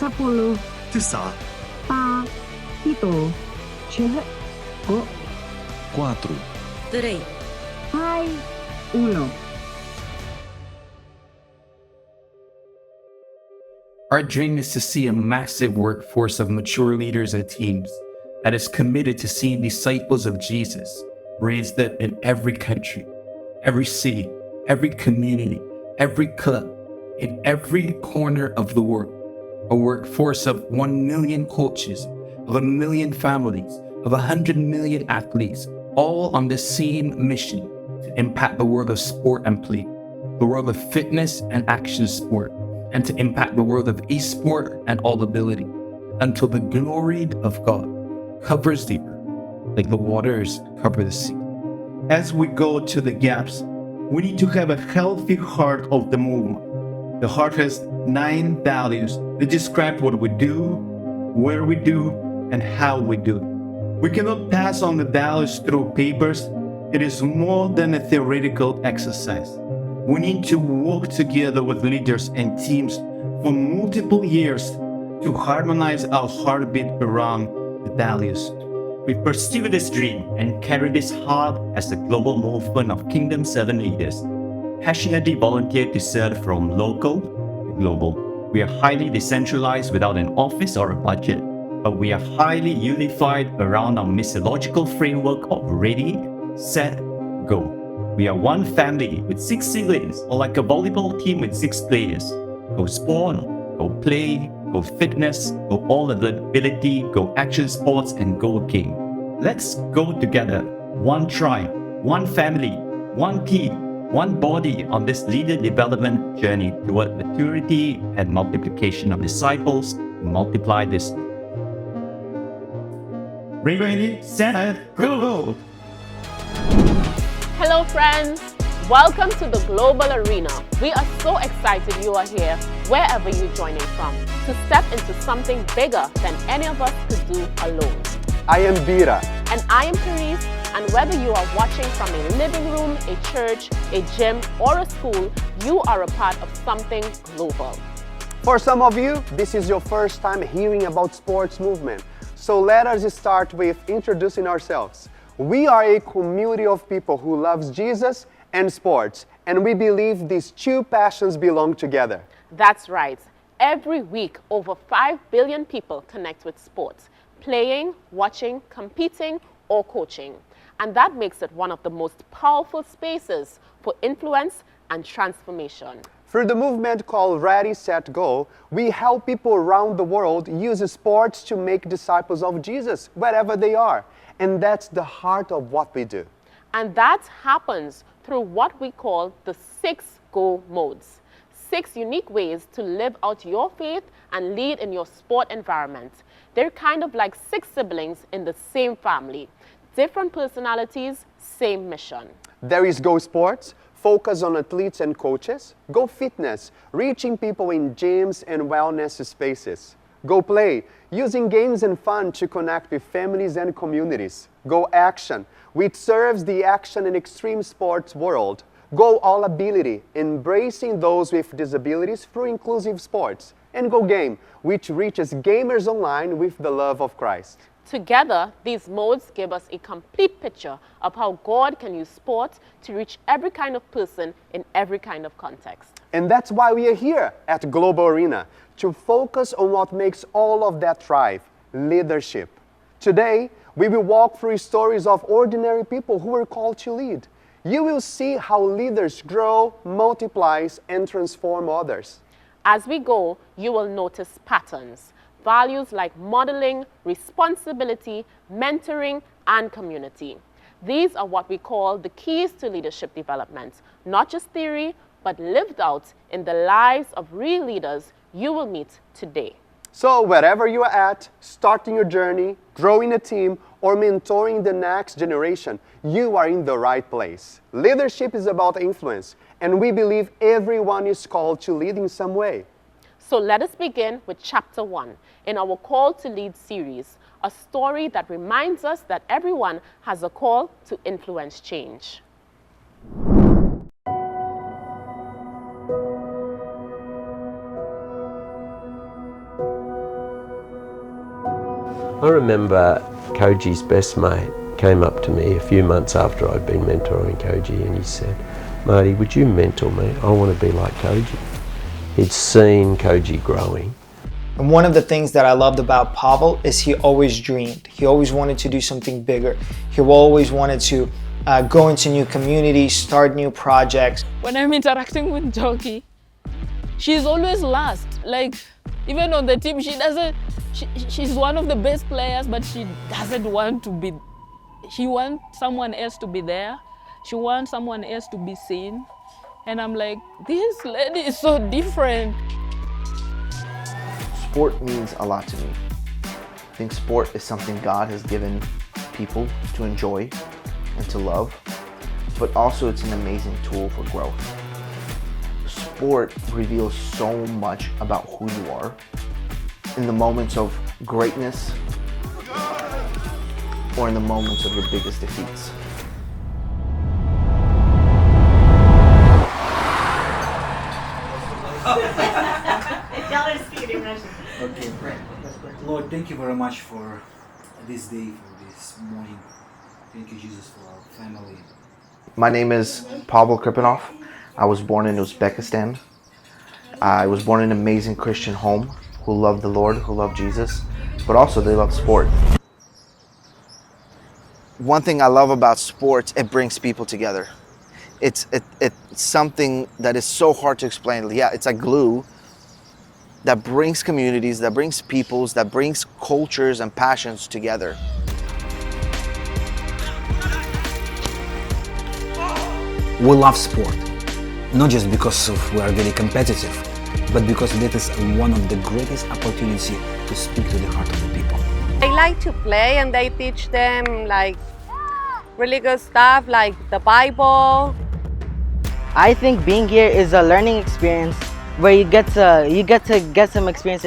10, 9, 8, 7, 6, 5, 4, 3, 2, 1. Our dream is to see a massive workforce of mature leaders and teams that is committed to seeing disciples of Jesus raised up in every country, every city, every community, every club, in every corner of the world. A workforce of 1 million coaches, of 1 million families, of 100 million athletes, all on the same mission to impact the world of sport and play, the world of fitness and action sport, and to impact the world of esport and all ability, until the glory of God covers the earth like the waters cover the sea. As we go to the gaps, we need to have a healthy heart of the movement. The heart has 9 values that describe what we do, where we do, and how we do it. We cannot pass on the values through papers. It is more than a theoretical exercise. We need to work together with leaders and teams for multiple years to harmonize our heartbeat around the values. We pursue this dream and carry this heart as a global movement of Kingdom 7 leaders, passionately volunteer to serve from local to global. We are highly decentralized without an office or a budget, but we are highly unified around our missiological framework of Ready, Set, Go. We are one family with 6 siblings, or like a volleyball team with 6 players. Go sport, go play, go fitness, go all ability, go action sports, and go game. Let's go together, one tribe, one family, one team, one body on this leader development journey toward maturity and multiplication of disciples to multiply this. Ready, set, go! Hello friends, welcome to the global arena. We are so excited you are here, wherever you're joining from, to step into something bigger than any of us could do alone. I am Bira. And I am Therese, and whether you are watching from a living room, a church, a gym, or a school, you are a part of something global. For some of you, this is your first time hearing about sports movement. So let us start with introducing ourselves. We are a community of people who loves Jesus and sports, and we believe these two passions belong together. That's right. Every week, over 5 billion people connect with sports, playing, watching, competing, or coaching. And that makes it one of the most powerful spaces for influence and transformation. Through the movement called ReadySetGo, we help people around the world use sports to make disciples of Jesus wherever they are. And that's the heart of what we do. And that happens through what we call the 6 Go modes. 6 unique ways to live out your faith and lead in your sport environment. They're kind of like 6 siblings in the same family. Different personalities, same mission. There is Go Sports, focus on athletes and coaches. Go Fitness, reaching people in gyms and wellness spaces. Go Play, using games and fun to connect with families and communities. Go Action, which serves the action and extreme sports world. Go All Ability, embracing those with disabilities through inclusive sports. And Go Game, which reaches gamers online with the love of Christ. Together, these modes give us a complete picture of how God can use sports to reach every kind of person in every kind of context. And that's why we are here at Global Arena, to focus on what makes all of that thrive, leadership. Today, we will walk through stories of ordinary people who were called to lead. You will see how leaders grow, multiplies, and transform others. As we go, you will notice patterns, values like modeling, responsibility, mentoring, and community. These are what we call the keys to leadership development, not just theory, but lived out in the lives of real leaders you will meet today. So wherever you are at, starting your journey, growing a team, or mentoring the next generation, you are in the right place. Leadership is about influence, and we believe everyone is called to lead in some way. So let us begin with chapter 1 in our Call to Lead series, a story that reminds us that everyone has a call to influence change. remember Koji's best mate came up to me a few months after I'd been mentoring Koji, and he said, "Marty, would you mentor me? I want to be like Koji." He'd seen Koji growing. And one of the things that I loved about Pavel is he always dreamed. He always wanted to do something bigger. He always wanted to go into new communities, start new projects. When I'm interacting with Joki, she's always last. Like, even on the team, she's one of the best players, but she doesn't want to be, she wants someone else to be there. She wants someone else to be seen. And I'm like, this lady is so different. Sport means a lot to me. I think sport is something God has given people to enjoy and to love, but also it's an amazing tool for growth. Sport reveals so much about who you are in the moments of greatness or in the moments of your biggest defeats. Okay, Lord, thank you very much for this day, for this morning. Thank you, Jesus, for our family. My name is Pavel Kripanov. I was born in Uzbekistan. I was born in an amazing Christian home who loved the Lord, who loved Jesus, but also they love sport. One thing I love about sports, it brings people together. It's something that is so hard to explain. Yeah, it's like glue that brings communities, that brings peoples, that brings cultures and passions together. We love sport, not just because we are very competitive, but because that is one of the greatest opportunities to speak to the heart of the people. They like to play and they teach them like really good stuff like the Bible. I think being here is a learning experience where you get to get some experience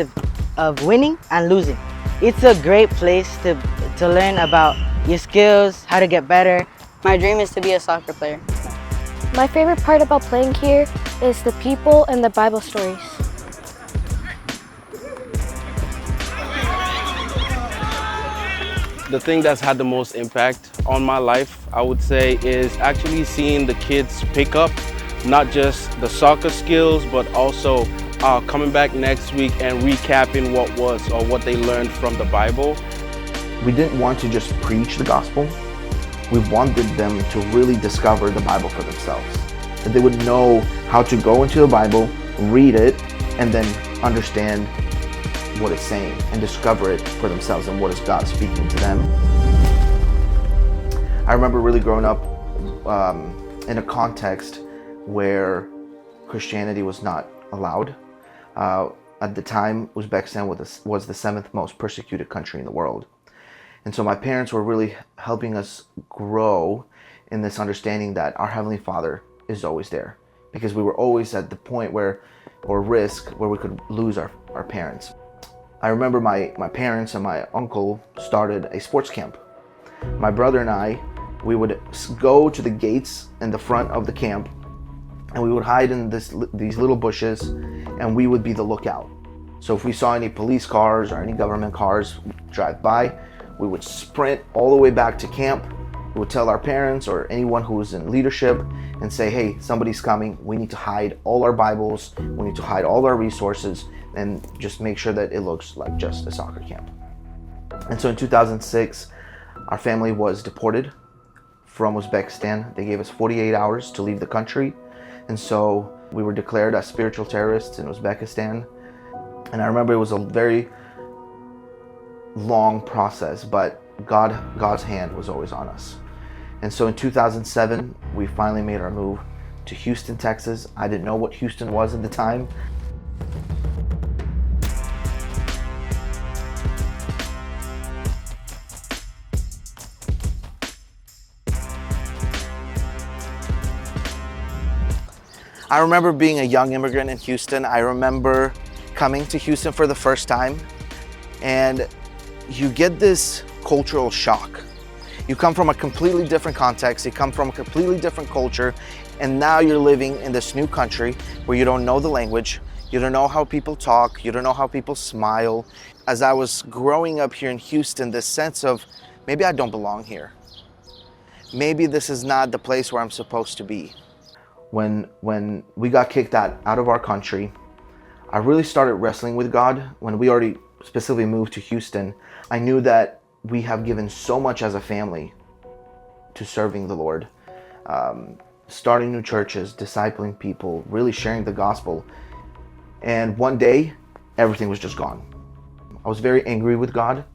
of winning and losing. It's a great place to learn about your skills, how to get better. My dream is to be a soccer player. My favorite part about playing here is the people and the Bible stories. The thing that's had the most impact on my life, I would say, is actually seeing the kids pick up not just the soccer skills, but also coming back next week and recapping what they learned from the Bible. We didn't want to just preach the gospel. We wanted them to really discover the Bible for themselves. That they would know how to go into the Bible, read it, and then understand what it's saying and discover it for themselves and what is God speaking to them. I remember really growing up in a context where Christianity was not allowed. At the time, Uzbekistan was the 7th most persecuted country in the world. And so my parents were really helping us grow in this understanding that our Heavenly Father is always there, because we were always at the point where we could lose our parents. I remember my parents and my uncle started a sports camp. My brother and I, we would go to the gates in the front of the camp, and we would hide in these little bushes, and we would be the lookout. So if we saw any police cars or any government cars drive by, we would sprint all the way back to camp. We would tell our parents or anyone who was in leadership and say, hey, somebody's coming. We need to hide all our Bibles. We need to hide all our resources and just make sure that it looks like just a soccer camp. And so in 2006, our family was deported from Uzbekistan. They gave us 48 hours to leave the country. And so we were declared as spiritual terrorists in Uzbekistan. And I remember it was a very long process, but God's hand was always on us. And so in 2007, we finally made our move to Houston, Texas. I didn't know what Houston was at the time. I remember being a young immigrant in Houston. I remember coming to Houston for the first time, and you get this cultural shock. You come from a completely different context, you come from a completely different culture, and now you're living in this new country where you don't know the language, You don't know how people talk. You don't know how people smile. As I was growing up here in Houston, this sense of maybe I don't belong here. Maybe this is not the place where I'm supposed to be. When we got kicked out of our country, I really started wrestling with God. When we already specifically moved to Houston, I knew that we have given so much as a family to serving the Lord. Starting new churches, discipling people, really sharing the gospel. And one day, everything was just gone. I was very angry with God.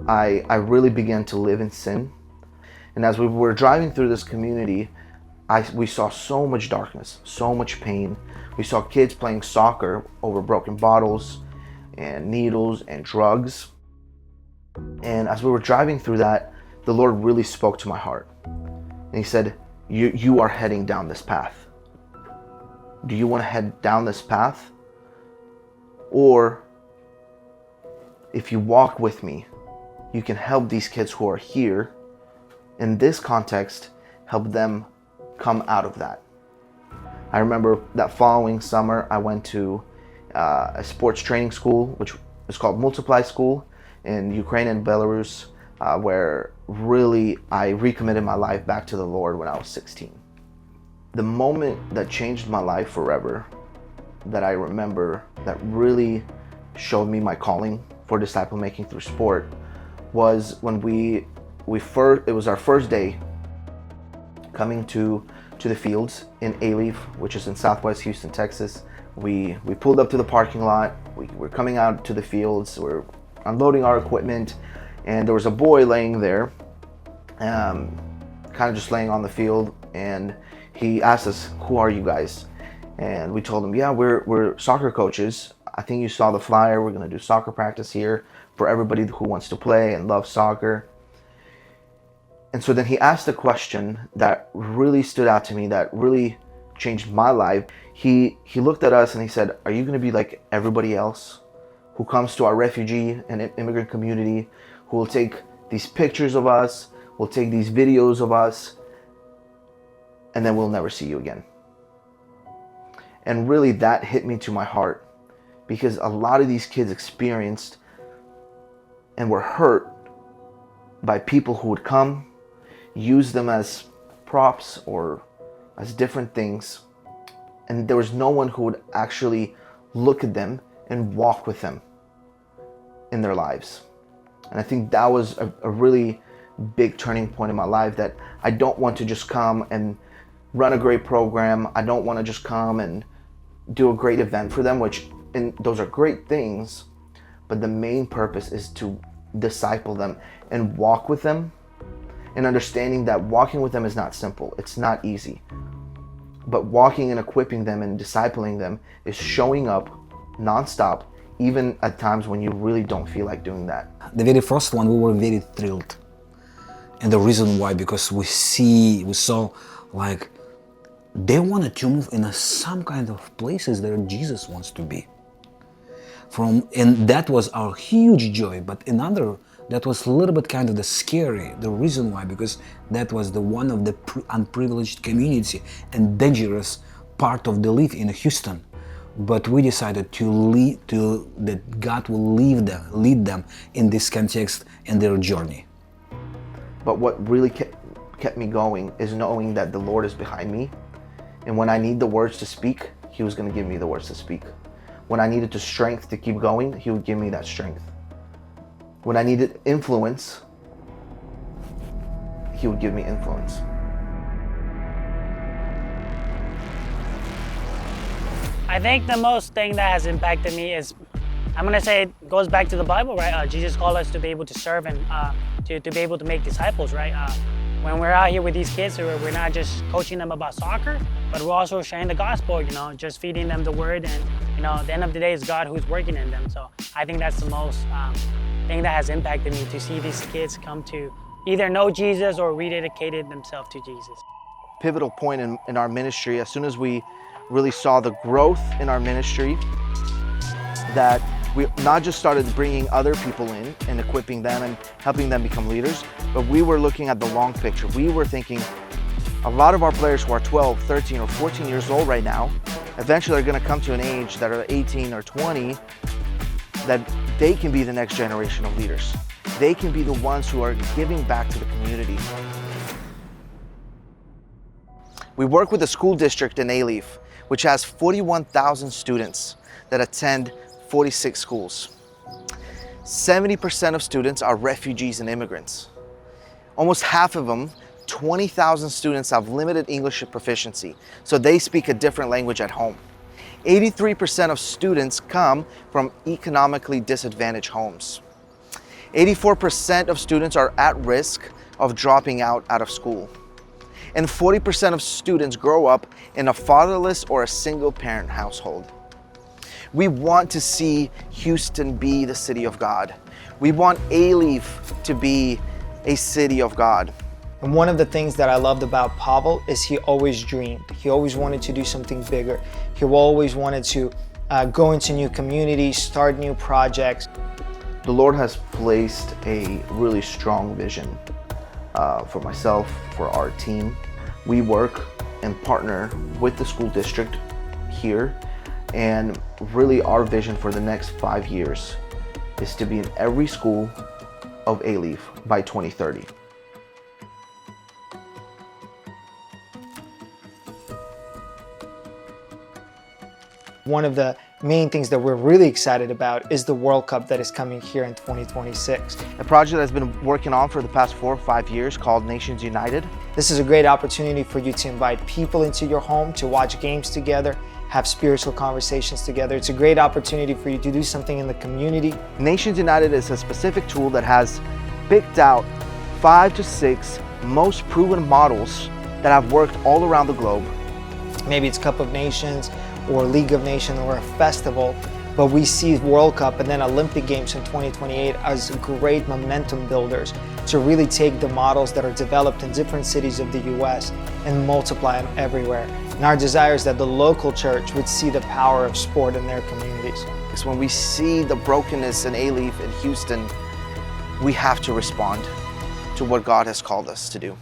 I really began to live in sin. And as we were driving through this community, we saw so much darkness, so much pain. We saw kids playing soccer over broken bottles and needles and drugs. And as we were driving through that, the Lord really spoke to my heart. And He said, you are heading down this path. Do you want to head down this path? Or if you walk with me, you can help these kids who are here, in this context, help them come out of that. I remember that following summer, I went to a sports training school, which is called Multiply School in Ukraine and Belarus, where really I recommitted my life back to the Lord when I was 16. The moment that changed my life forever, that I remember, that really showed me my calling for disciple making through sport, was when it was our first day coming to the fields in Alief, which is in Southwest Houston, Texas. We pulled up to the parking lot. We're coming out to the fields. We're unloading our equipment, and there was a boy laying there, kind of just laying on the field, and he asked us, "Who are you guys?" And we told him, "Yeah, we're soccer coaches. I think you saw the flyer. We're gonna do soccer practice here for everybody who wants to play and loves soccer." And so then he asked a question that really stood out to me, that really changed my life. He looked at us and he said, "Are you gonna be like everybody else who comes to our refugee and immigrant community, who will take these pictures of us, will take these videos of us, and then we'll never see you again?" And really that hit me to my heart, because a lot of these kids experienced and were hurt by people who would come, use them as props or as different things, and there was no one who would actually look at them and walk with them in their lives. And I think that was a really big turning point in my life, that I don't want to just come and run a great program. I don't want to just come and do a great event for them, and those are great things, but the main purpose is to disciple them and walk with them, and understanding that walking with them is not simple. It's not easy. But walking and equipping them and discipling them is showing up nonstop, even at times when you really don't feel like doing that. The very first one, we were very thrilled. And the reason why, because we saw like they wanted to move in some kind of places that Jesus wants to be. And that was our huge joy. But another, that was a little bit kind of the scary. The reason why, because that was the one of the unprivileged community and dangerous part of the life in Houston. But we decided that God will lead them in this context and their journey. But what really kept me going is knowing that the Lord is behind me. And when I need the words to speak, He was going to give me the words to speak. When I needed the strength to keep going, He would give me that strength. When I needed influence, He would give me influence. I think the most thing that has impacted me is, I'm gonna say it goes back to the Bible, right? Jesus called us to be able to serve and to be able to make disciples, right? When we're out here with these kids, we're not just coaching them about soccer, but we're also sharing the gospel, just feeding them the word, and at the end of the day, it's God who's working in them. So I think that's the most thing that has impacted me, to see these kids come to either know Jesus or rededicated themselves to Jesus. Pivotal point in our ministry, as soon as we really saw the growth in our ministry, that we not just started bringing other people in and equipping them and helping them become leaders, but we were looking at the long picture. We were thinking a lot of our players who are 12, 13, or 14 years old right now Eventually they're going to come to an age that are 18 or 20 that they can be the next generation of leaders. They can be the ones who are giving back to the community. We work with the school district in Alief, which has 41,000 students that attend 46 schools. 70% of students are refugees and immigrants. Almost half of them, 20,000 students, have limited English proficiency, so they speak a different language at home. 83% of students come from economically disadvantaged homes. 84% of students are at risk of dropping out of school. And 40% of students grow up in a fatherless or a single-parent household. We want to see Houston be the city of God. We want Alief to be a city of God. And one of the things that I loved about Pavel is he always dreamed. He always wanted to do something bigger. He always wanted to go into new communities, start new projects. The Lord has placed a really strong vision for myself, for our team. We work and partner with the school district here, and really our vision for the next 5 years is to be in every school of Alief by 2030. One of the main things that we're really excited about is the World Cup that is coming here in 2026. A project that's been working on for the past 4 or 5 years called Nations United. This is a great opportunity for you to invite people into your home to watch games together, have spiritual conversations together. It's a great opportunity for you to do something in the community. Nations United is a specific tool that has picked out 5 to 6 most proven models that have worked all around the globe. Maybe it's Cup of Nations or League of Nations or a festival, but we see World Cup and then Olympic Games in 2028 as great momentum builders to really take the models that are developed in different cities of the US and multiply them everywhere. And our desire is that the local church would see the power of sport in their communities. Because when we see the brokenness in Alief and Houston, we have to respond to what God has called us to do.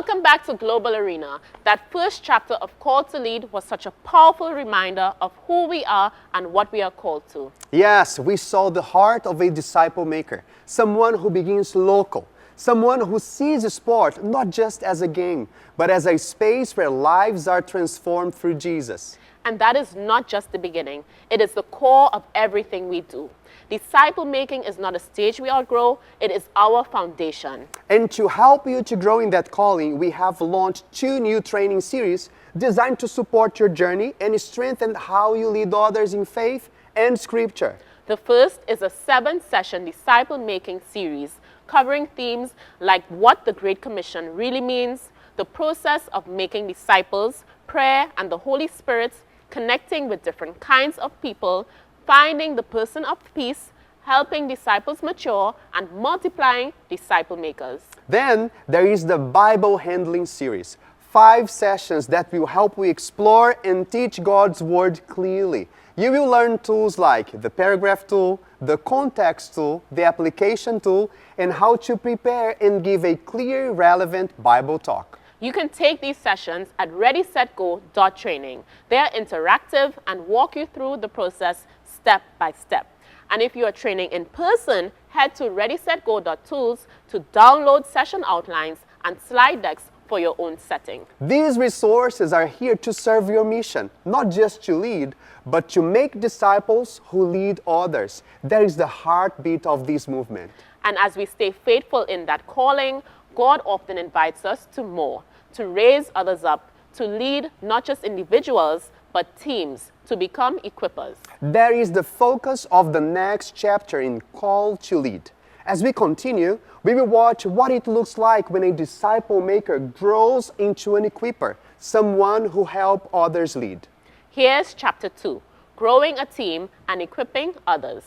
Welcome back to Global Arena. That first chapter of Call to Lead was such a powerful reminder of who we are and what we are called to. Yes, we saw the heart of a disciple maker, someone who begins local, someone who sees sport not just as a game, but as a space where lives are transformed through Jesus. And that is not just the beginning. It is the core of everything we do. Disciple making is not a stage we outgrow, it is our foundation. And to help you to grow in that calling, we have launched 2 new training series designed to support your journey and strengthen how you lead others in faith and scripture. The first is a 7-session disciple making series covering themes like what the Great Commission really means, the process of making disciples, prayer and the Holy Spirit, connecting with different kinds of people, finding the person of peace, helping disciples mature, and multiplying disciple makers. Then there is the Bible Handling series, 5 sessions that will help you explore and teach God's Word clearly. You will learn tools like the paragraph tool, the context tool, the application tool, and how to prepare and give a clear, relevant Bible talk. You can take these sessions at ReadySetGo.training. They are interactive and walk you through the process step by step. And if you are training in person, head to ReadySetGo.tools to download session outlines and slide decks for your own setting. These resources are here to serve your mission, not just to lead, but to make disciples who lead others. That is the heartbeat of this movement. And as we stay faithful in that calling, God often invites us to more, to raise others up, to lead not just individuals, but teams, to become equippers. That is the focus of the next chapter in Call to Lead. As we continue, we will watch what it looks like when a disciple maker grows into an equipper, someone who helps others lead. Here's chapter 2, growing a team and equipping others.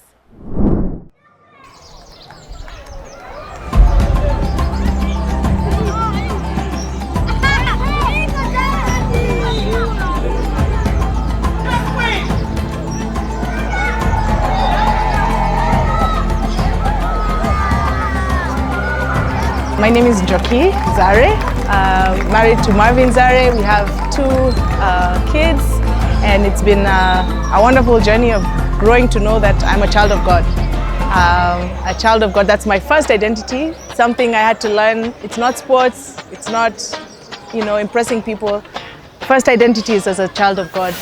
My name is Joki Zare, married to Marvin Zare. We have 2 kids, and it's been a wonderful journey of growing to know that I'm a child of God. A child of God, that's my first identity, something I had to learn. It's not sports, it's not, impressing people. First identity is as a child of God.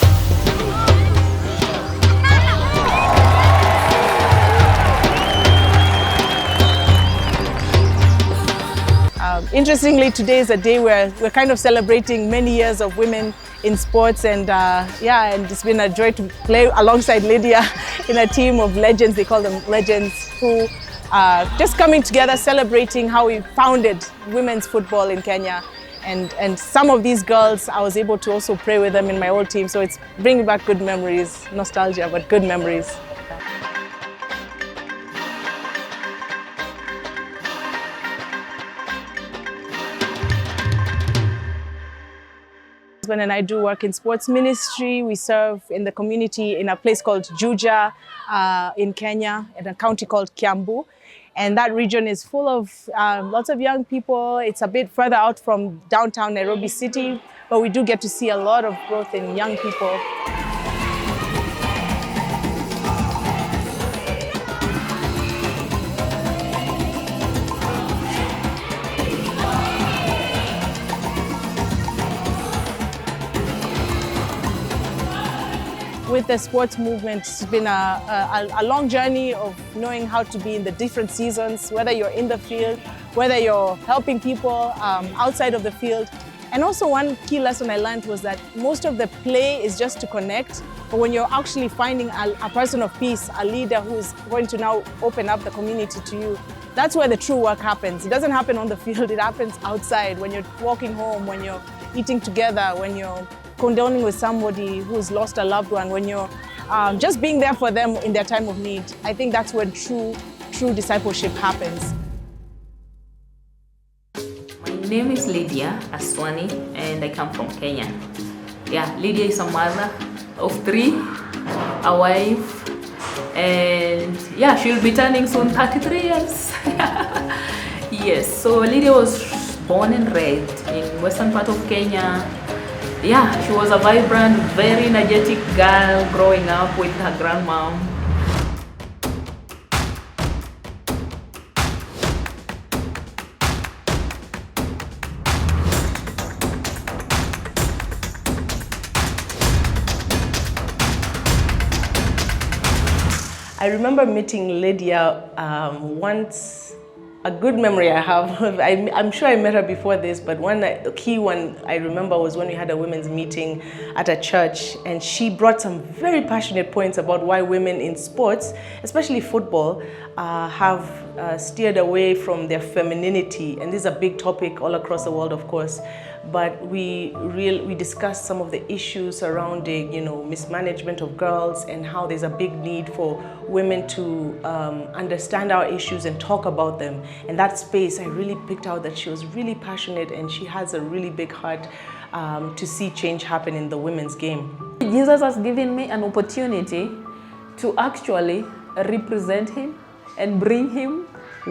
Interestingly, today is a day where we're kind of celebrating many years of women in sports, and and it's been a joy to play alongside Lydia in a team of legends. They call them legends, who are just coming together, celebrating how we founded women's football in Kenya. And some of these girls, I was able to also pray with them in my old team, so it's bringing back good memories, nostalgia, but good memories. My husband and I do work in sports ministry. We serve in the community in a place called Juja in Kenya, in a county called Kiambu. And that region is full of lots of young people. It's a bit further out from downtown Nairobi City, but we do get to see a lot of growth in young people. With the sports movement, it's been a long journey of knowing how to be in the different seasons, whether you're in the field, whether you're helping people outside of the field. And also one key lesson I learned was that most of the play is just to connect, but when you're actually finding a person of peace, a leader who's going to now open up the community to you, that's where the true work happens. It doesn't happen on the field, it happens outside, when you're walking home, when you're eating together, when you're condoning with somebody who's lost a loved one, when you're just being there for them in their time of need. I think that's when true discipleship happens. My name is Lydia Aswani and I come from Kenya. Yeah, Lydia is a mother of 3, a wife, and yeah, she'll be turning soon 33 years. Yes, so Lydia was born and raised in western part of Kenya. Yeah, she was a vibrant, very energetic girl growing up with her grandmom. I remember meeting Lydia once. A good memory I have. I'm sure I met her before this, but the key one I remember was when we had a women's meeting at a church, and she brought some very passionate points about why women in sports, especially football, have steered away from their femininity. And this is a big topic all across the world, of course. But we discussed some of the issues surrounding, mismanagement of girls and how there's a big need for women to understand our issues and talk about them. And that space, I really picked out that she was really passionate and she has a really big heart to see change happen in the women's game. Jesus has given me an opportunity to actually represent him and bring him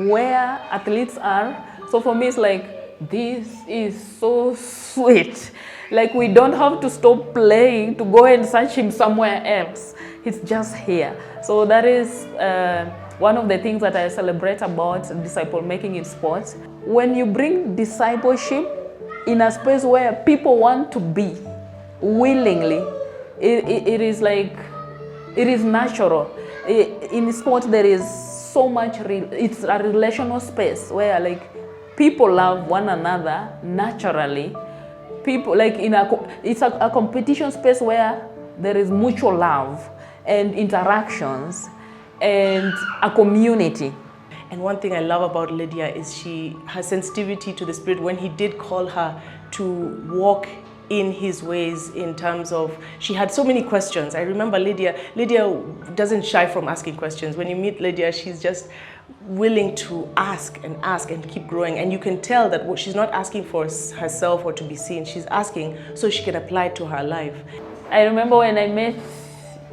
where athletes are. So for me, it's like, this is so sweet. Like, we don't have to stop playing to go and search him somewhere else. He's just here. So that is one of the things that I celebrate about disciple making in sports. When you bring discipleship in a space where people want to be willingly, it is like, it is natural. In sports, there is so much, it's a relational space where like people love one another naturally. People like it's a competition space where there is mutual love and interactions and a community. And one thing I love about Lydia is her sensitivity to the Spirit when he did call her to walk in his ways, in terms of, she had so many questions. I remember Lydia doesn't shy from asking questions. When you meet Lydia, she's just willing to ask and keep growing. And you can tell that what she's not asking for herself or to be seen. She's asking so she can apply it to her life. I remember when I met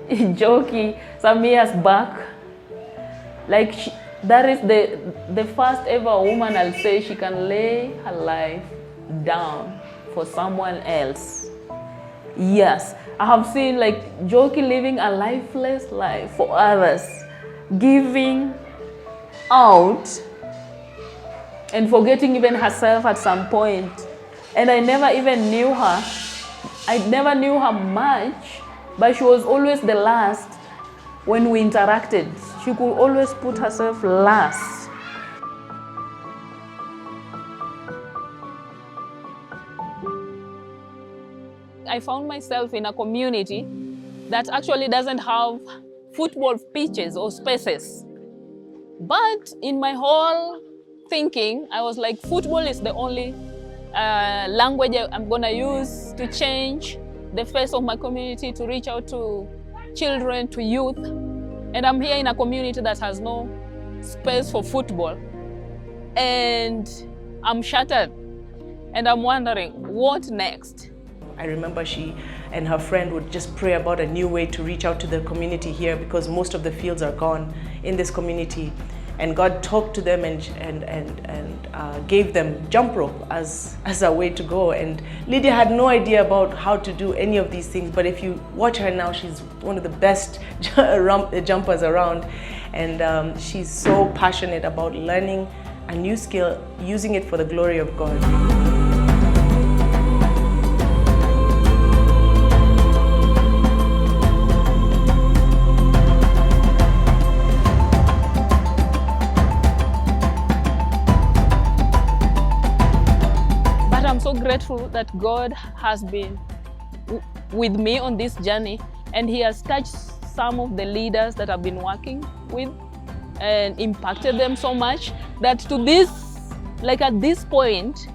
Joki some years back, like that is the first ever woman I'll say she can lay her life down for someone else. Yes, I have seen like Joki living a lifeless life for others, giving out and forgetting even herself at some point. And I never even knew her. I never knew her much, but she was always the last when we interacted. She could always put herself last. I found myself in a community that actually doesn't have football pitches or spaces. But in my whole thinking, I was like, football is the only language I'm gonna use to change the face of my community, to reach out to children, to youth. And I'm here in a community that has no space for football. And I'm shattered. And I'm wondering, what next? I remember she and her friend would just pray about a new way to reach out to the community here, because most of the fields are gone in this community. And God talked to them and gave them jump rope as a way to go. And Lydia had no idea about how to do any of these things, but if you watch her now, she's one of the best jumpers around. And she's so passionate about learning a new skill, using it for the glory of God. So grateful that God has been with me on this journey, and He has touched some of the leaders that I've been working with and impacted them so much that to this, like at this point,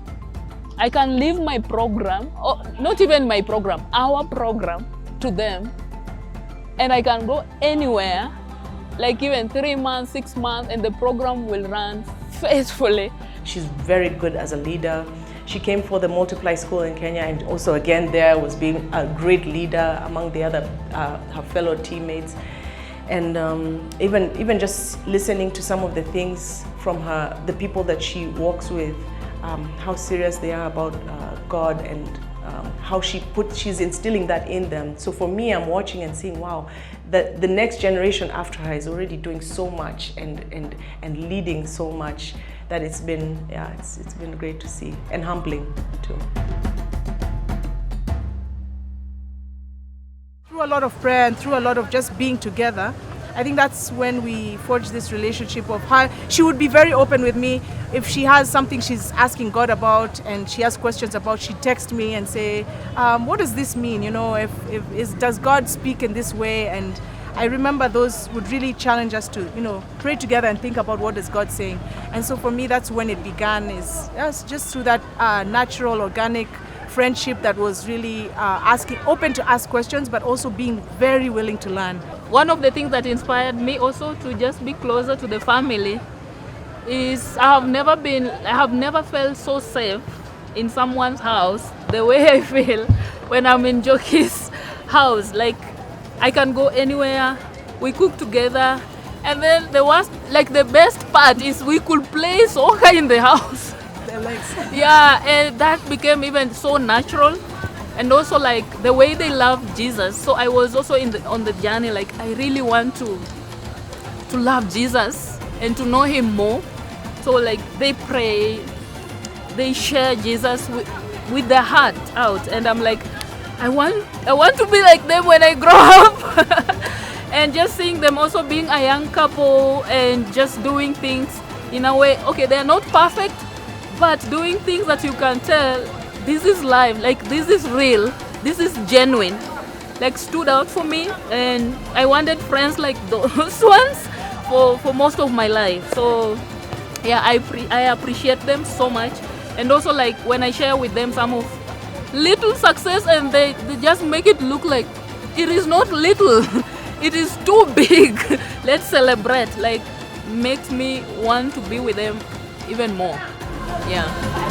I can leave my program, or not even my program, our program to them, and I can go anywhere, like even 3 months, 6 months, and the program will run faithfully. She's very good as a leader. She came for the Multiply School in Kenya, and also again there was being a great leader among the other her fellow teammates. And even just listening to some of the things from her, the people that she walks with, how serious they are about God and how she's instilling that in them. So for me, I'm watching and seeing, wow, that the next generation after her is already doing so much and leading so much that it's been great to see and humbling too. Through a lot of prayer and through a lot of just being together, I think that's when we forged this relationship of her. She would be very open with me. If she has something she's asking God about and she has questions about, she'd text me and say, what does this mean? You know, does God speak in this way? And I remember those would really challenge us to, you know, pray together and think about what is God saying. And so for me, that's when it began, is just through that natural, organic friendship that was really open to ask questions, but also being very willing to learn. One of the things that inspired me also to just be closer to the family is I have never felt so safe in someone's house the way I feel when I'm in Joki's house. Like, I can go anywhere, we cook together, and then the best part is we could play soccer in the house. Yeah, and that became even so natural, and also like the way they love Jesus. So I was also on the journey, like I really want to love Jesus and to know him more. So like they pray, they share Jesus with their heart out, and I'm like, I want to be like them when I grow up. And just seeing them also being a young couple and just doing things in a way, okay, they're not perfect, but doing things that you can tell, this is life, like this is real, this is genuine, like stood out for me. And I wanted friends like those ones for most of my life. So yeah, I appreciate them so much. And also like when I share with them some of little success, and they just make it look like it is not little, it is too big. Let's celebrate, like makes me want to be with them even more. Yeah.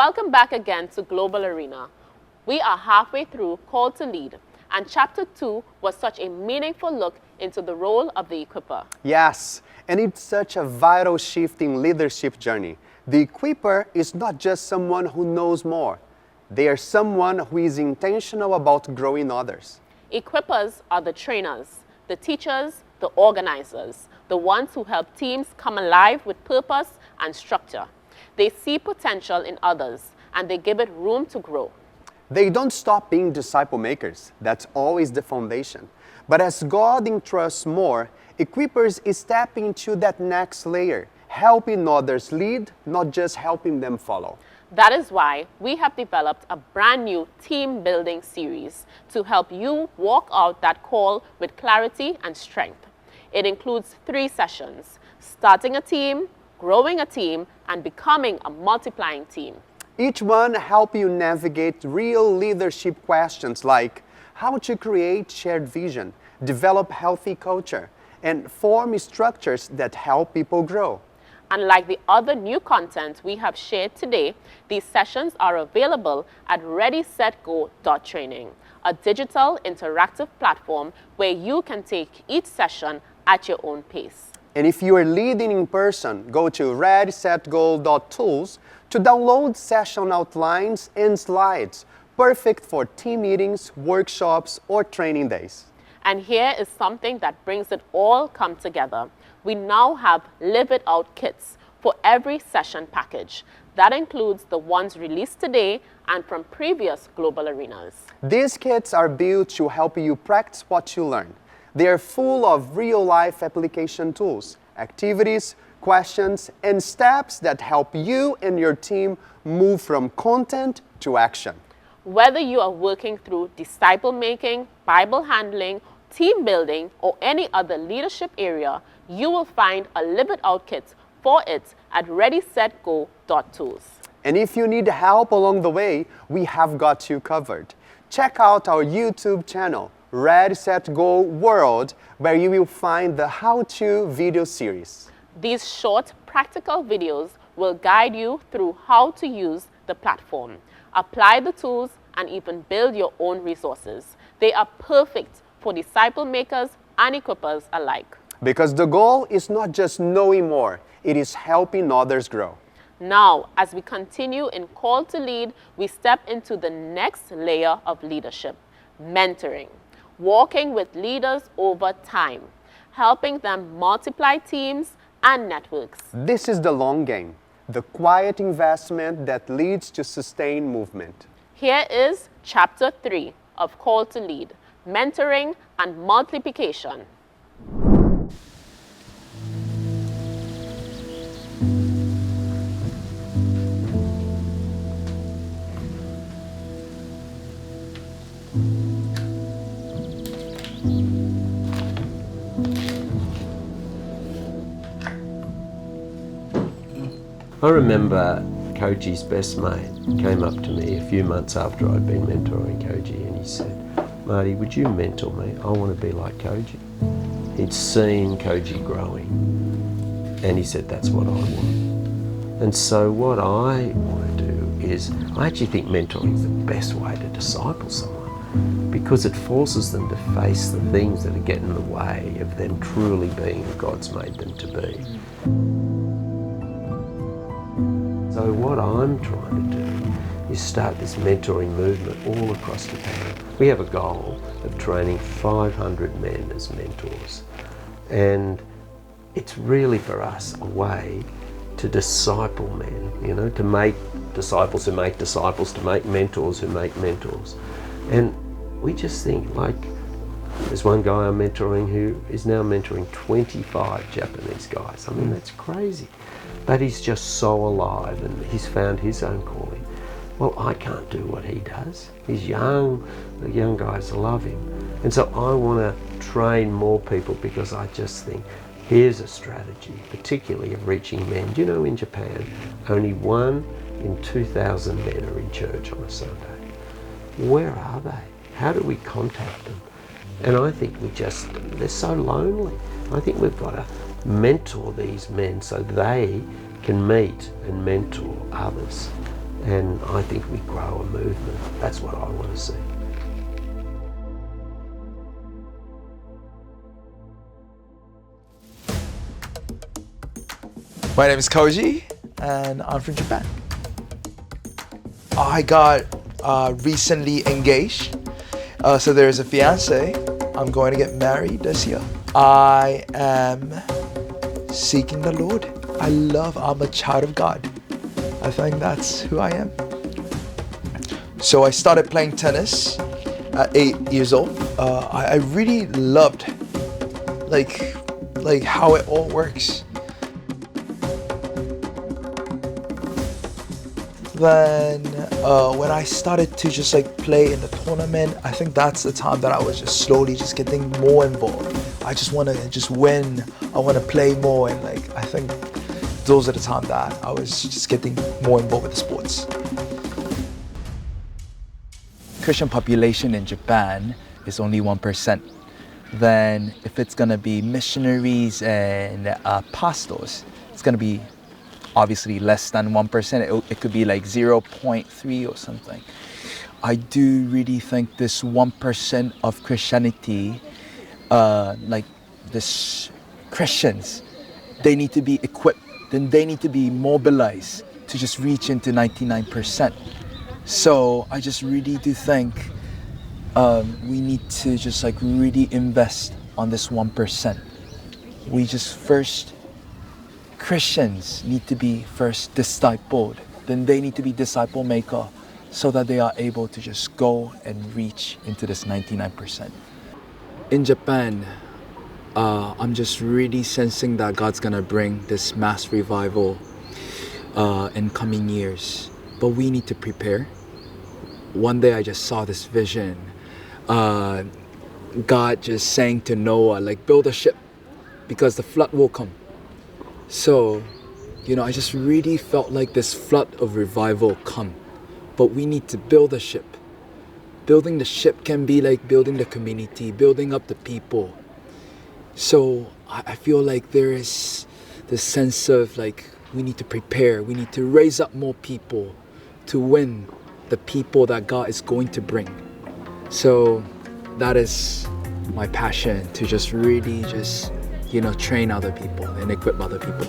Welcome back again to Global Arena. We are halfway through Call to Lead, and Chapter 2 was such a meaningful look into the role of the equipper. Yes, and it's such a vital shift in leadership journey. The equipper is not just someone who knows more. They are someone who is intentional about growing others. Equippers are the trainers, the teachers, the organizers, the ones who help teams come alive with purpose and structure. They see potential in others, and they give it room to grow. They don't stop being disciple makers. That's always the foundation. But as God entrusts more, equippers is stepping into that next layer, helping others lead, not just helping them follow. That is why we have developed a brand new team building series to help you walk out that call with clarity and strength. It includes 3 sessions: starting a team, growing a team, and becoming a multiplying team. Each one help you navigate real leadership questions like how to create shared vision, develop healthy culture, and form structures that help people grow. Unlike the other new content we have shared today, these sessions are available at ReadySetGo.training, a digital interactive platform where you can take each session at your own pace. And if you are leading in person, go to ReadySetGo.tools to download session outlines and slides, perfect for team meetings, workshops, or training days. And here is something that brings it all come together. We now have Live It Out kits for every session package. That includes the ones released today and from previous Global Arenas. These kits are built to help you practice what you learn. They are full of real-life application tools, activities, questions, and steps that help you and your team move from content to action. Whether you are working through disciple making, Bible handling, team building, or any other leadership area, you will find a Live It Out kit for it at ReadySetGo.tools. And if you need help along the way, we have got you covered. Check out our YouTube channel, ReadySetGo World, where you will find the how-to video series. These short, practical videos will guide you through how to use the platform, apply the tools, and even build your own resources. They are perfect for disciple makers and equippers alike. Because the goal is not just knowing more, it is helping others grow. Now, as we continue in Call to Lead, we step into the next layer of leadership, mentoring, walking with leaders over time, helping them multiply teams and networks. This is the long game, the quiet investment that leads to sustained movement. Here is Chapter 3 of Call to Lead, Mentoring and Multiplication. I remember Koji's best mate came up to me a few months after I'd been mentoring Koji, and he said, "Marty, would you mentor me? I want to be like Koji." He'd seen Koji growing, and he said, "That's what I want." And so what I want to do is, I actually think mentoring is the best way to disciple someone, because it forces them to face the things that are getting in the way of them truly being who God's made them to be. So what I'm trying to do is start this mentoring movement all across Japan. We have a goal of training 500 men as mentors. And it's really for us a way to disciple men, you know, to make disciples who make disciples, to make mentors who make mentors. And we just think, like, there's one guy I'm mentoring who is now mentoring 25 Japanese guys. I mean, that's crazy. But he's just so alive and he's found his own calling. Well, I can't do what he does. He's young, the young guys love him. And so I want to train more people, because I just think here's a strategy, particularly of reaching men. Do you know, in Japan, only 1 in 2,000 men are in church on a Sunday. Where are they? How do we contact them? And I think they're so lonely. I think we've got to mentor these men so they can meet and mentor others. And I think we grow a movement. That's what I want to see. My name is Koji, and I'm from Japan. I got recently engaged, so there's a fiance. I'm going to get married this year. I am seeking the Lord. I'm a child of God. I think that's who I am. So I started playing tennis at 8 years old. I really loved like how it all works. Then when I started to just like play in the tournament, I think that's the time that I was just slowly just getting more involved. I just want to just win. I want to play more, and like I think those are the time that I was just getting more involved with the sports. Christian population in Japan is only 1%. Then if it's gonna be missionaries and pastors, it's gonna be obviously less than 1%. It could be like 0.3 or something. I do really think this 1% of Christianity, like this Christians, they need to be equipped, then they need to be mobilized to just reach into 99%. So I just really do think we need to just like really invest on this 1%. We just first, Christians need to be first discipled, then they need to be disciple maker so that they are able to just go and reach into this 99%. In Japan, I'm just really sensing that God's gonna bring this mass revival in coming years, but we need to prepare. One day I just saw this vision, God just saying to Noah, like, build a ship because the flood will come. So, you know, I just really felt like this flood of revival come, but we need to build a ship. Building the ship can be like building the community, building up the people. So I feel like there is this sense of like, we need to prepare, we need to raise up more people to win the people that God is going to bring. So that is my passion, to just really just, you know, train other people and equip other people.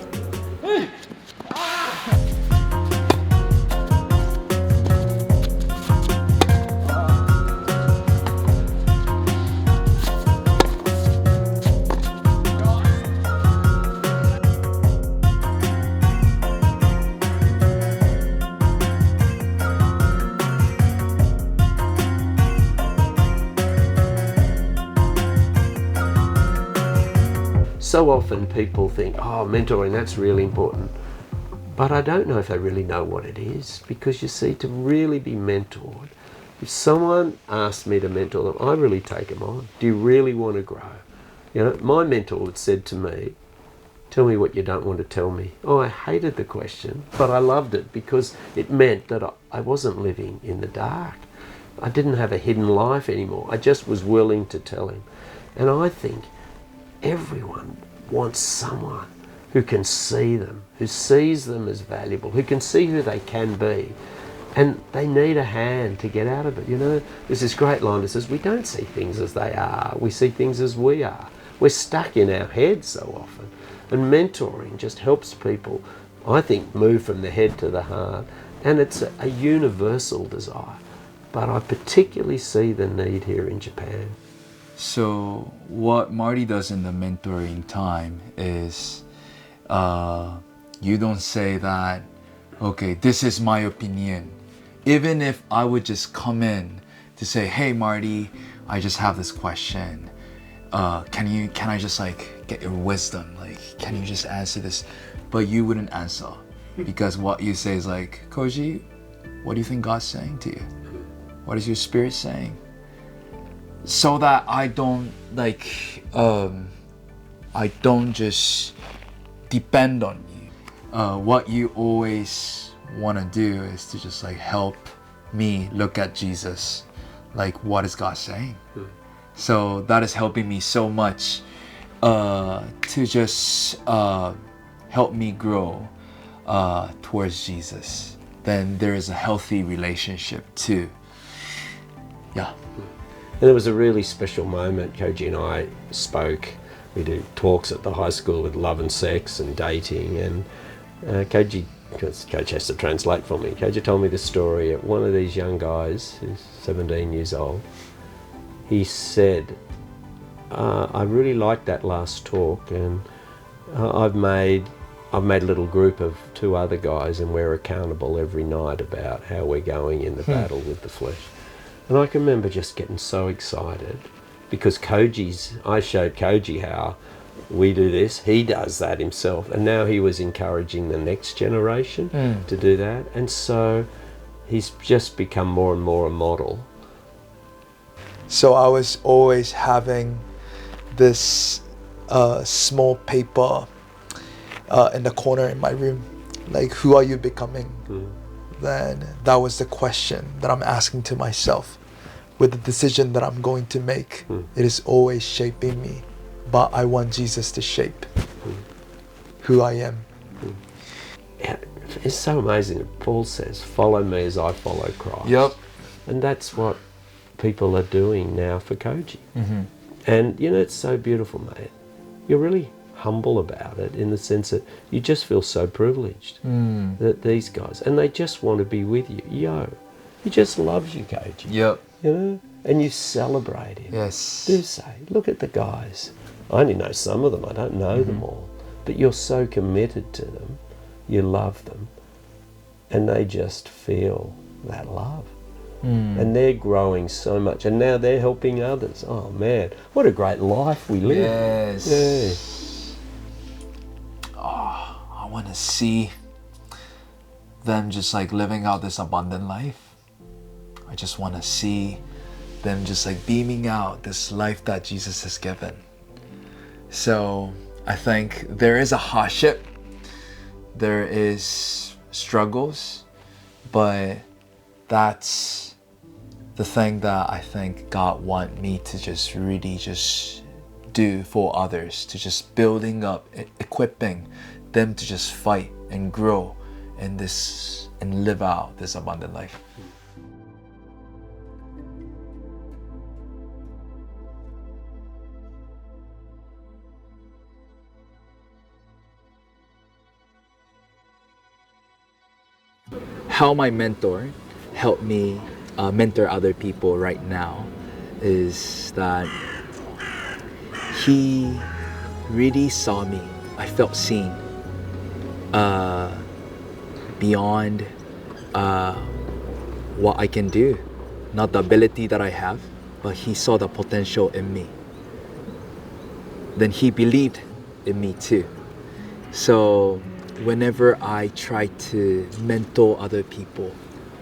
So often people think, oh, mentoring, that's really important. But I don't know if they really know what it is, because you see, to really be mentored, if someone asked me to mentor them, I really take them on. Do you really want to grow? You know, my mentor had said to me, tell me what you don't want to tell me. Oh, I hated the question, but I loved it because it meant that I wasn't living in the dark. I didn't have a hidden life anymore. I just was willing to tell him. And I think everyone wants someone who can see them, who sees them as valuable, who can see who they can be. And they need a hand to get out of it. You know, there's this great line that says, we don't see things as they are, we see things as we are. We're stuck in our heads so often. And mentoring just helps people, I think, move from the head to the heart. And it's a universal desire. But I particularly see the need here in Japan. So what Marty does in the mentoring time is you don't say that, okay, this is my opinion. Even if I would just come in to say, hey Marty, I just have this question. Can I just like get your wisdom? Like, can you just answer this? But you wouldn't answer, because what you say is like, Koji, what do you think God's saying to you? What is your spirit saying? So that I don't like, I don't just depend on you. What you always want to do is to just like help me look at Jesus, like what is God saying? So that is helping me so much to just help me grow towards Jesus. then there is a healthy relationship too. Yeah. And it was a really special moment. Koji and I spoke. We do talks at the high school with love and sex and dating, and Koji, because Coach has to translate for me, Koji told me the story of one of these young guys who's 17 years old. He said, I really liked that last talk, and I've made a little group of 2 other guys, and we're accountable every night about how we're going in the battle with the flesh. And I can remember just getting so excited because I showed Koji how we do this, he does that himself, and now he was encouraging the next generation to do that, and so he's just become more and more a model. So I was always having this small paper in the corner in my room, like, who are you becoming? Then that was the question that I'm asking to myself. With the decision that I'm going to make, it is always shaping me, but I want Jesus to shape who I am. Yeah, it's so amazing. Paul says, follow me as I follow Christ. Yep. And that's what people are doing now for Koji. And you know, it's so beautiful, mate. You're really humble about it in the sense that you just feel so privileged that these guys, and they just want to be with you. He just loves you, Koji. Yep. You know, and you celebrate him. Yes. Do say, look at the guys. I only know some of them. I don't know them all, but you're so committed to them. You love them, and they just feel that love. And they're growing so much, and now they're helping others. Oh man, what a great life we live. Yes. Oh, I want to see them just like living out this abundant life. I just want to see them just like beaming out this life that Jesus has given. So I think there is a hardship, there is struggles, but that's the thing that I think God want me to just really just do for others, to just building up, equipping them to just fight and grow in this and live out this abundant life. How my mentor helped me mentor other people right now is that he really saw me. I felt seen beyond what I can do, not the ability that I have, but he saw the potential in me. Then he believed in me too. So whenever I try to mentor other people,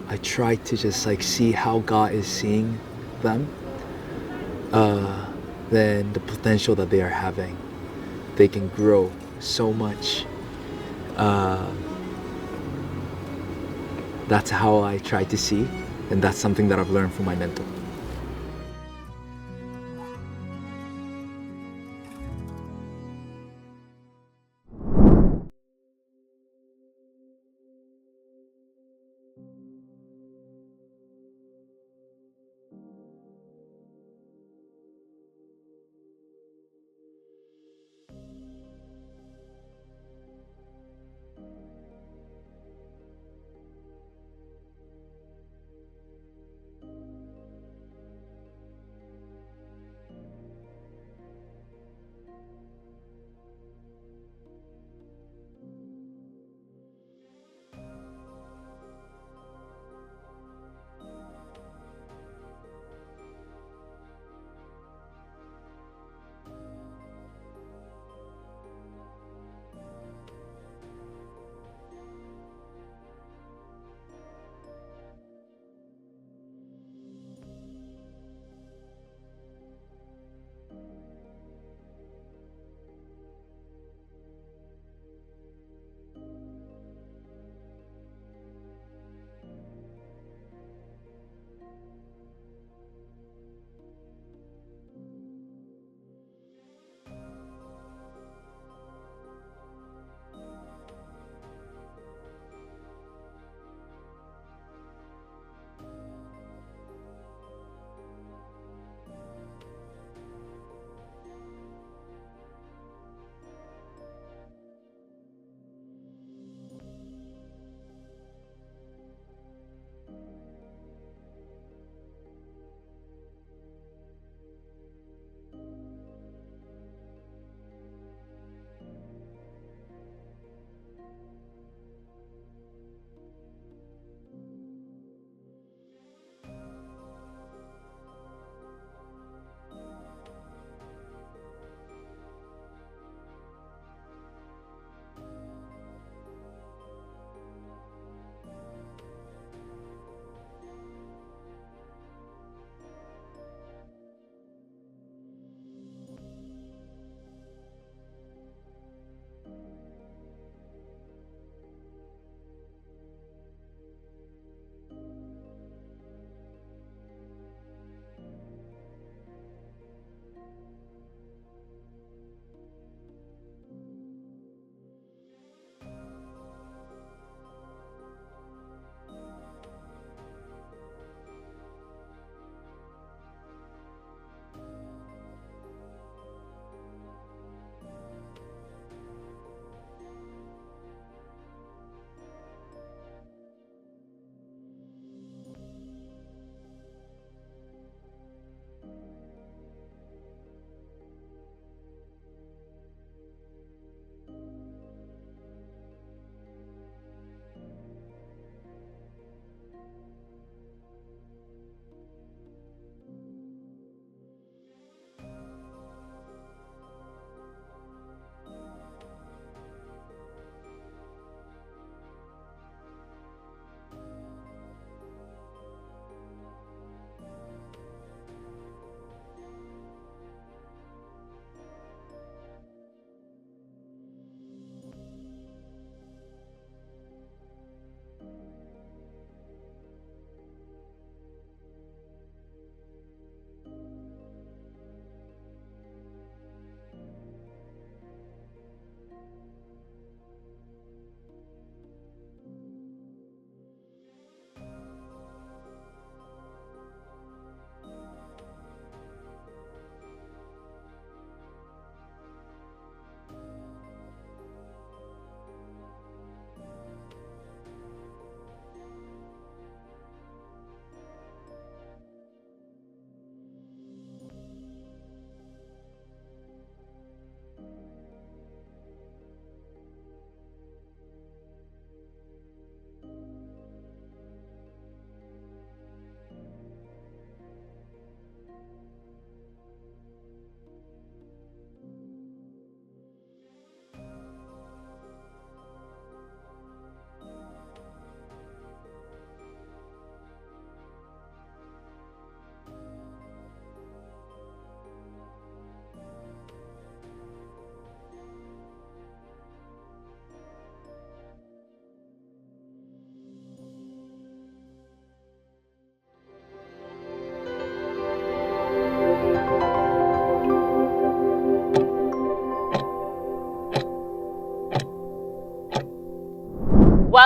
I try to just like see how God is seeing them, then the potential that they are having, they can grow so much. That's how I try to see, and that's something that I've learned from my mentor.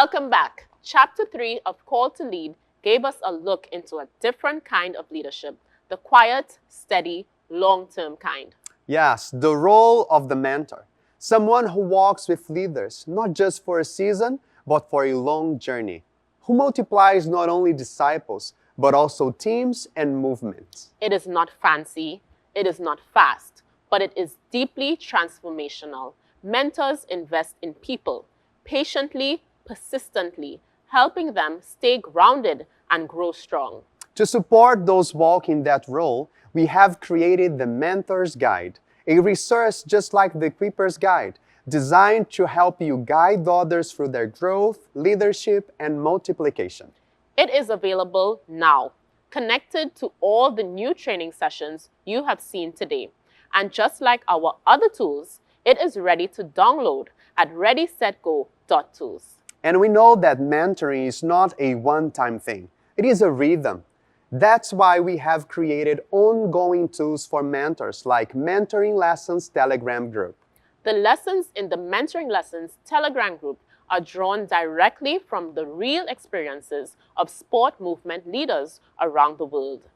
Welcome back. Chapter 3 of Call to Lead gave us a look into a different kind of leadership, the quiet, steady, long-term kind. Yes, the role of the mentor. Someone who walks with leaders, not just for a season, but for a long journey. Who multiplies not only disciples, but also teams and movements. It is not fancy, it is not fast, but it is deeply transformational. Mentors invest in people, patiently, persistently, helping them stay grounded and grow strong. To support those walking that role, we have created the Mentor's Guide, a resource just like the Equiper's Guide, designed to help you guide others through their growth, leadership, and multiplication. It is available now, connected to all the new training sessions you have seen today. And just like our other tools, it is ready to download at ReadySetGo.tools. And we know that mentoring is not a one-time thing. It is a rhythm. That's why we have created ongoing tools for mentors like Mentoring Lessons Telegram group. The lessons in the Mentoring Lessons Telegram group are drawn directly from the real experiences of sport movement leaders around the world.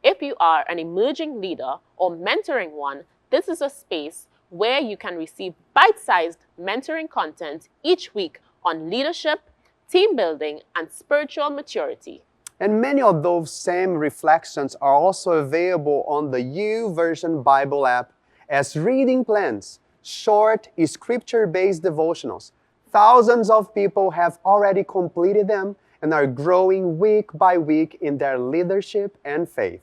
If you are an emerging leader or mentoring one, this is a space where you can receive bite-sized mentoring content each week on leadership, team building, and spiritual maturity. And many of those same reflections are also available on the YouVersion Bible app as reading plans, short scripture-based devotionals. Thousands of people have already completed them and are growing week by week in their leadership and faith.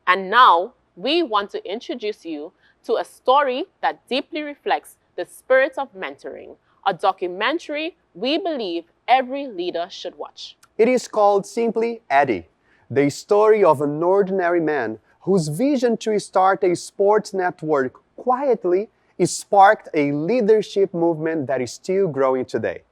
And now, we want to introduce you to a story that deeply reflects the spirit of mentoring, a documentary we believe every leader should watch. It is called simply Eddie, the story of an ordinary man whose vision to start a sports network quietly sparked a leadership movement that is still growing today.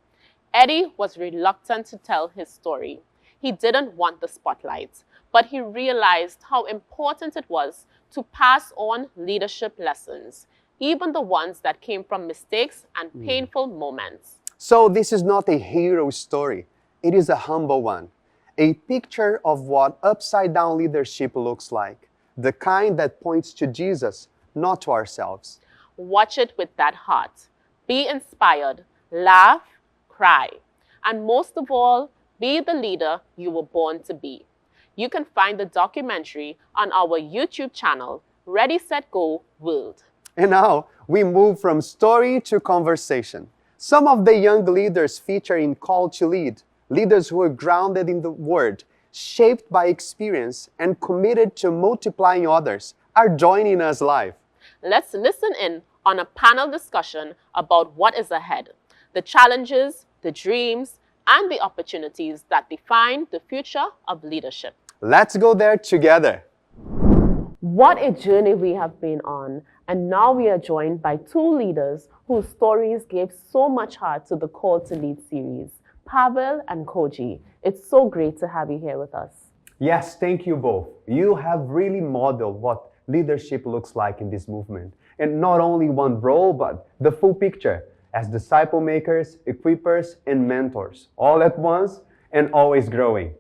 Eddie was reluctant to tell his story. He didn't want the spotlight, but he realized how important it was to pass on leadership lessons, even the ones that came from mistakes and painful moments. So this is not a hero story. It is a humble one, a picture of what upside-down leadership looks like, the kind that points to Jesus, not to ourselves. Watch it with that heart. Be inspired, laugh, cry, and most of all, be the leader you were born to be. You can find the documentary on our YouTube channel, ReadySetGo World. And now, we move from story to conversation. Some of the young leaders featured in Call to Lead, leaders who are grounded in the Word, shaped by experience, and committed to multiplying others, are joining us live. Let's listen in on a panel discussion about what is ahead, the challenges, the dreams, and the opportunities that define the future of leadership. Let's go there together. What a journey we have been on, and now we are joined by two leaders whose stories gave so much heart to the Call to Lead series, Pavel and Koji. It's so great to have you here with us. Yes, thank you both. You have really modeled what leadership looks like in this movement. And not only one role, but the full picture as disciple makers, equippers, and mentors, all at once and always growing.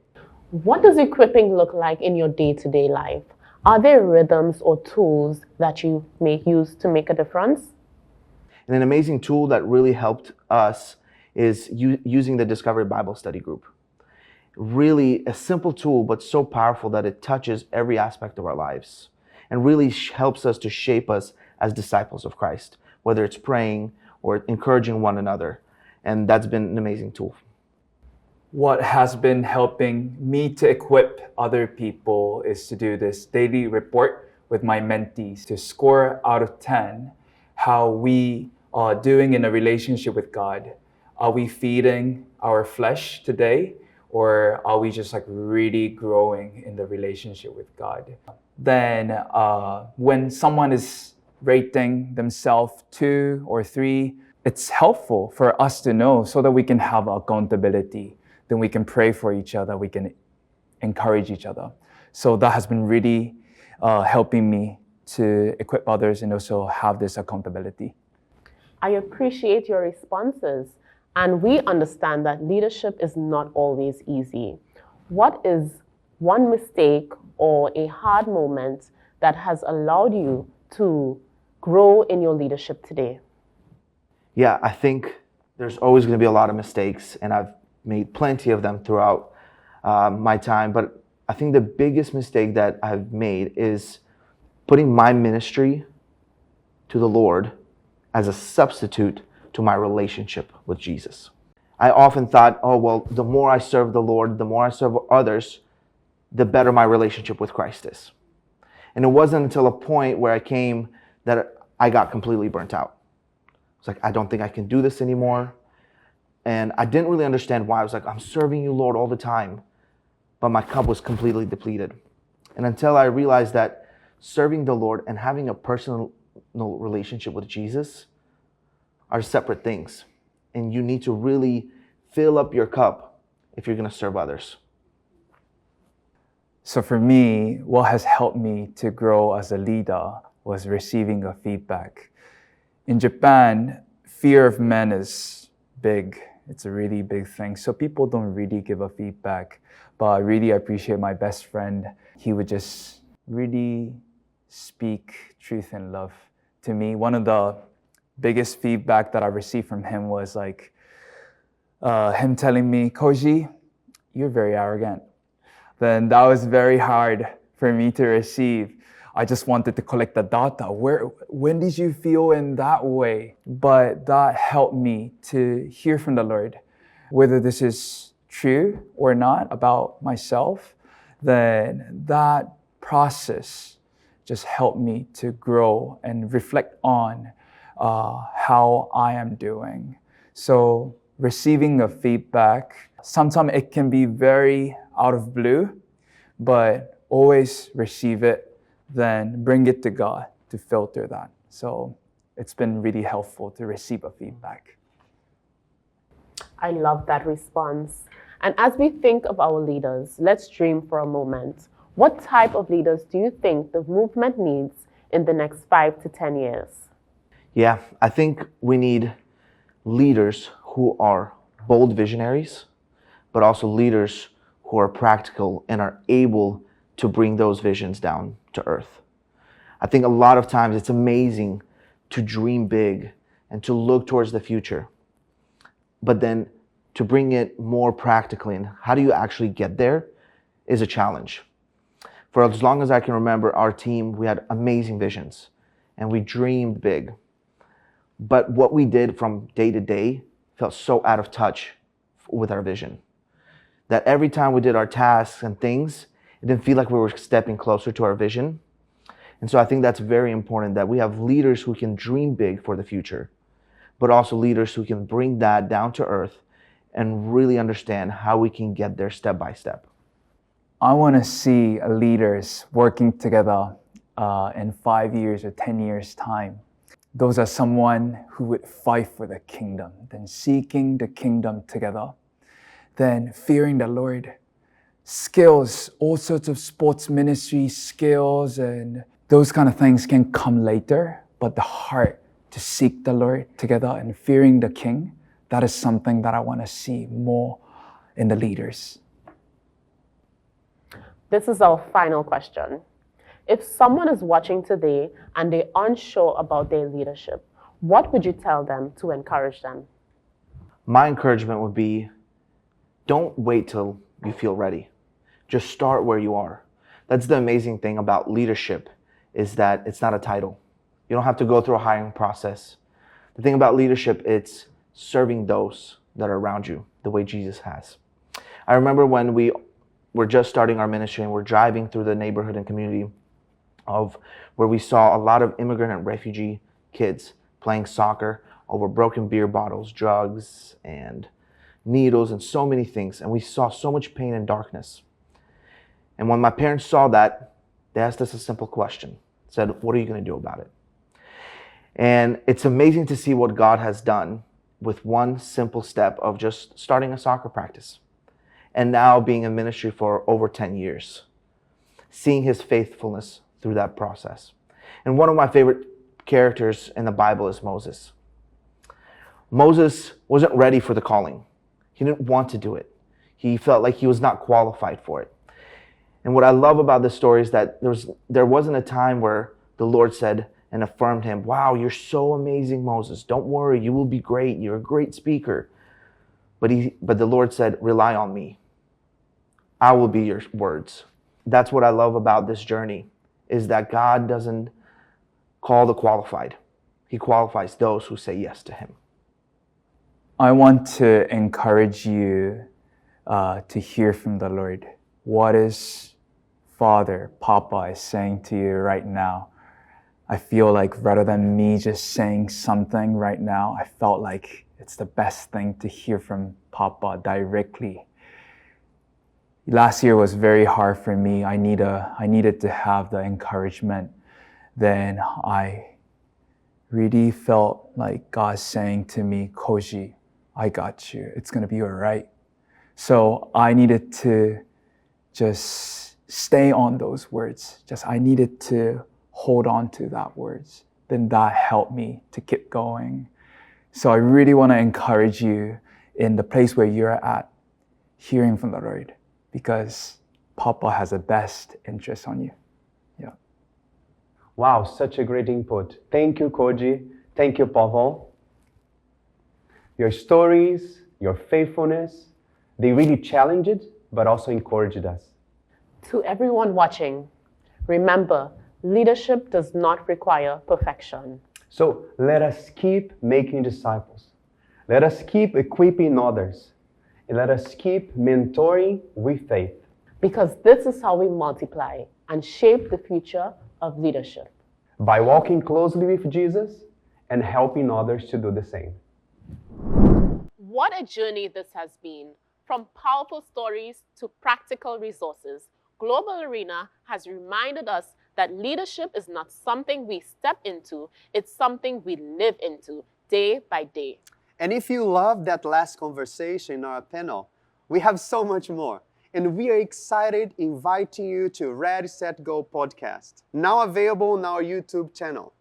What does equipping look like in your day-to-day life? Are there rhythms or tools that you may use to make a difference? And an amazing tool that really helped us is using the Discovery Bible Study Group. Really a simple tool, but so powerful that it touches every aspect of our lives and really helps us to shape us as disciples of Christ, whether it's praying or encouraging one another. And that's been an amazing tool. What has been helping me to equip other people is to do this daily report with my mentees to score out of 10 how we are doing in a relationship with God. Are we feeding our flesh today, or are we just like really growing in the relationship with God? Then when someone is rating themselves 2 or 3, it's helpful for us to know so that we can have accountability. Then we can pray for each other, we can encourage each other. So that has been really helping me to equip others and also have this accountability. I appreciate your responses. And we understand that leadership is not always easy. What is one mistake or a hard moment that has allowed you to grow in your leadership today? Yeah, I think there's always going to be a lot of mistakes, and I've made plenty of them throughout my time. But I think the biggest mistake that I've made is putting my ministry to the Lord as a substitute to my relationship with Jesus. I often thought, oh, well, the more I serve the Lord, the more I serve others, the better my relationship with Christ is. And it wasn't until a point where I came that I got completely burnt out. It's like, I don't think I can do this anymore. And I didn't really understand why. I was like, I'm serving you, Lord, all the time. But my cup was completely depleted. And until I realized that serving the Lord and having a personal relationship with Jesus are separate things. And you need to really fill up your cup if you're going to serve others. So for me, what has helped me to grow as a leader was receiving a feedback. In Japan, fear of men is big. It's a really big thing. So people don't really give a feedback. But I really appreciate my best friend. He would just really speak truth and love to me. One of the biggest feedback that I received from him was like him telling me, Koji, you're very arrogant. Then that was very hard for me to receive. I just wanted to collect the data. When did you feel in that way? But that helped me to hear from the Lord, whether this is true or not about myself. Then that process just helped me to grow and reflect on how I am doing. So receiving a feedback, sometimes it can be very out of blue, but always receive it, then bring it to God to filter that. So it's been really helpful to receive a feedback. I love that response. And as we think of our leaders, let's dream for a moment. What type of leaders do you think the movement needs in the next 5 to 10 years? Yeah, I think we need leaders who are bold visionaries, but also leaders who are practical and are able to bring those visions down to earth. I think a lot of times it's amazing to dream big and to look towards the future, but then to bring it more practically and how do you actually get there is a challenge. For as long as I can remember, our team, we had amazing visions and we dreamed big. But what we did from day to day felt so out of touch with our vision that every time we did our tasks and things, it didn't feel like we were stepping closer to our vision. And so I think that's very important that we have leaders who can dream big for the future, but also leaders who can bring that down to earth and really understand how we can get there step by step. I want to see leaders working together in 5 years or 10 years' time. Those are someone who would fight for the kingdom, then seeking the kingdom together, then fearing the Lord. Skills, all sorts of sports ministry skills and those kind of things can come later, but the heart to seek the Lord together and fearing the King, that is something that I want to see more in the leaders. This is our final question. If someone is watching today and they're unsure about their leadership, what would you tell them to encourage them? My encouragement would be, don't wait till you feel ready. Just start where you are. That's the amazing thing about leadership, is that it's not a title. You don't have to go through a hiring process. The thing about leadership, it's serving those that are around you the way Jesus has. I remember when we were just starting our ministry and we're driving through the neighborhood and community of where we saw a lot of immigrant and refugee kids playing soccer over broken beer bottles, drugs, and needles, and so many things. And we saw so much pain and darkness. And when my parents saw that, they asked us a simple question. Said, what are you going to do about it? And it's amazing to see what God has done with one simple step of just starting a soccer practice. And now being in ministry for over 10 years. Seeing his faithfulness through that process. And one of my favorite characters in the Bible is Moses. Moses wasn't ready for the calling. He didn't want to do it. He felt like he was not qualified for it. And what I love about this story is that there wasn't a time where the Lord said and affirmed him, wow, you're so amazing, Moses. Don't worry, you will be great. You're a great speaker. But the Lord said, rely on me. I will be your words. That's what I love about this journey, is that God doesn't call the qualified. He qualifies those who say yes to him. I want to encourage you to hear from the Lord. What is Father, Papa is saying to you right now? I feel like rather than me just saying something right now, I felt like it's the best thing to hear from Papa directly. Last year was very hard for me. I needed to have the encouragement. Then I really felt like God saying to me, Koji, I got you. It's going to be all right. So I needed to just stay on those words. I needed to hold on to that words. Then that helped me to keep going. So I really want to encourage you in the place where you're at, hearing from the Lord, because Papa has the best interest on you. Yeah. Wow, such a great input. Thank you, Koji. Thank you, Pavel. Your stories, your faithfulness, they really challenged, but also encouraged us. To everyone watching, remember, leadership does not require perfection. So let us keep making disciples. Let us keep equipping others. And let us keep mentoring with faith. Because this is how we multiply and shape the future of leadership. By walking closely with Jesus and helping others to do the same. What a journey this has been. From powerful stories to practical resources, Global Arena has reminded us that leadership is not something we step into, it's something we live into day by day. And if you love that last conversation in our panel, we have so much more. And we are excited inviting you to ReadySetGo podcast, now available on our YouTube channel.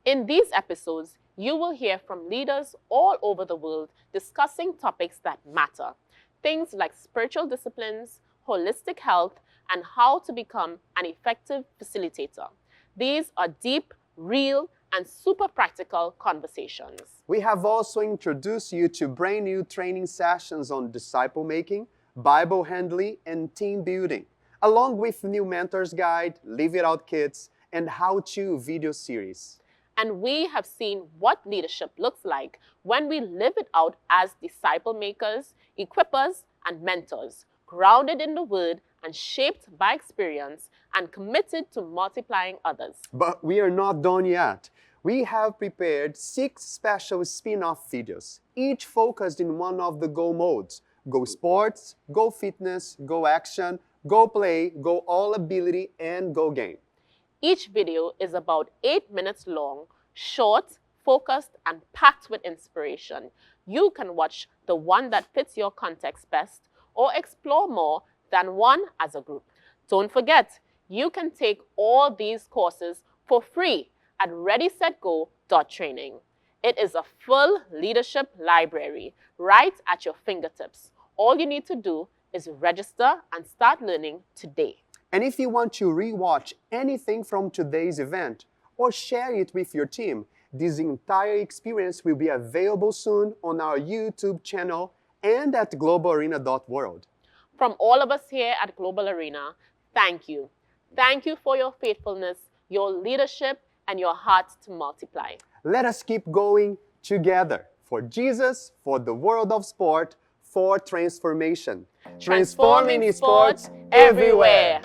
In these episodes, you will hear from leaders all over the world discussing topics that matter. Things like spiritual disciplines, holistic health, and how to become an effective facilitator. These are deep, real, and super practical conversations. We have also introduced you to brand new training sessions on disciple making, Bible handling, and team building, along with new mentors guide, Live It Out kits, and how-to video series. And we have seen what leadership looks like when we live it out as disciple makers, equippers, and mentors, grounded in the Word and shaped by experience and committed to multiplying others. But we are not done yet. We have prepared 6 special spin-off videos, each focused in one of the Go modes: Go Sports, Go Fitness, Go Action, Go Play, Go All Ability, and Go Game. Each video is about 8 minutes long, short, focused, and packed with inspiration. You can watch the one that fits your context best or explore more than one as a group. Don't forget, you can take all these courses for free at ReadySetGo.training. It is a full leadership library right at your fingertips. All you need to do is register and start learning today. And if you want to rewatch anything from today's event or share it with your team, this entire experience will be available soon on our YouTube channel and at globalarena.world. From all of us here at Global Arena, thank you. Thank you for your faithfulness, your leadership, and your heart to multiply. Let us keep going together for Jesus, for the world of sport, for transformation. Transforming sports everywhere.